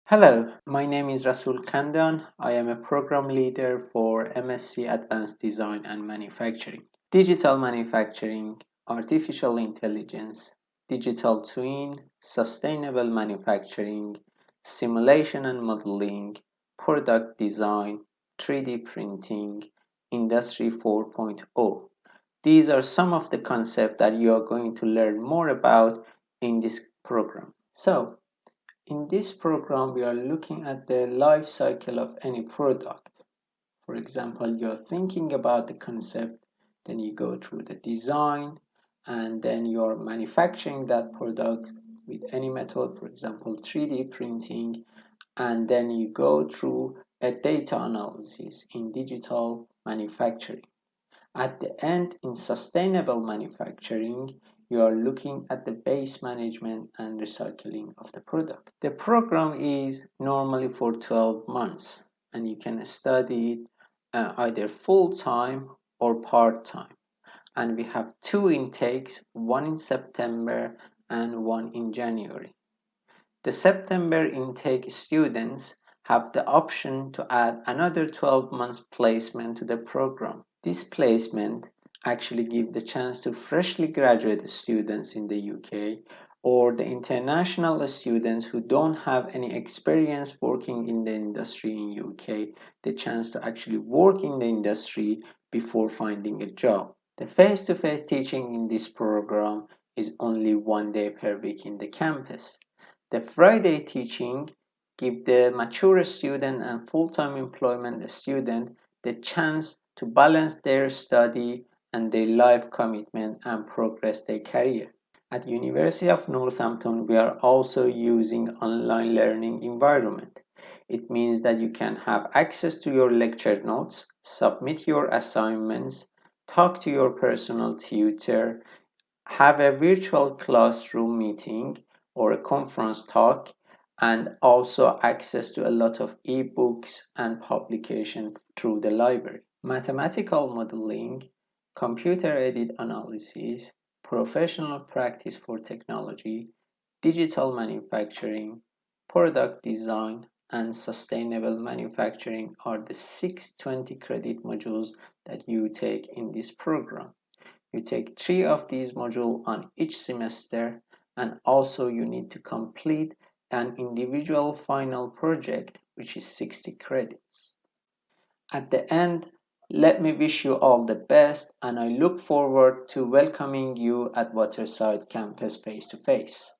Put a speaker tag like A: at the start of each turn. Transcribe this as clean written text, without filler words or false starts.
A: Hello, my name is Rasoul Khandan. I am a program leader for MSc Advanced Design and Manufacturing. Digital manufacturing, artificial intelligence, digital twin, sustainable manufacturing, simulation and modeling, product design, 3D printing, Industry 4.0. These are some of the concepts that you are going to learn more about in this program. So, in this program, we are looking at the life cycle of any product. For example, you're thinking about the concept, then you go through the design, and then you're manufacturing that product with any method, for example, 3D printing, and then you go through a data analysis in digital manufacturing. At the end, in sustainable manufacturing, you are looking at the base management and recycling of the product. The program is normally for 12 months and you can study it either full-time or part-time. And we have two intakes, one in September and one in January. The September intake students have the option to add another 12 months placement to the program. This placement actually gives the chance to freshly graduated students in the UK or the international students who don't have any experience working in the industry in UK the chance to actually work in the industry before finding a job. The face-to-face teaching in this program is only 1 day per week in the campus. The Friday teaching give the mature student and full-time employment student the chance to balance their study and their life commitment and progress their career. At University of Northampton, we are also using online learning environment. It means that you can have access to your lecture notes, submit your assignments, talk to your personal tutor, have a virtual classroom meeting or a conference talk, and also access to a lot of ebooks and publication through the library. Mathematical modeling, computer-aided analysis, professional practice for technology, digital manufacturing, product design, and sustainable manufacturing are the 620 credit modules that you take in this program. You take 3 of these modules on each semester, and also you need to complete an individual final project, which is 60 credits. At the end, let me wish you all the best, and I look forward to welcoming you at Waterside campus face to face.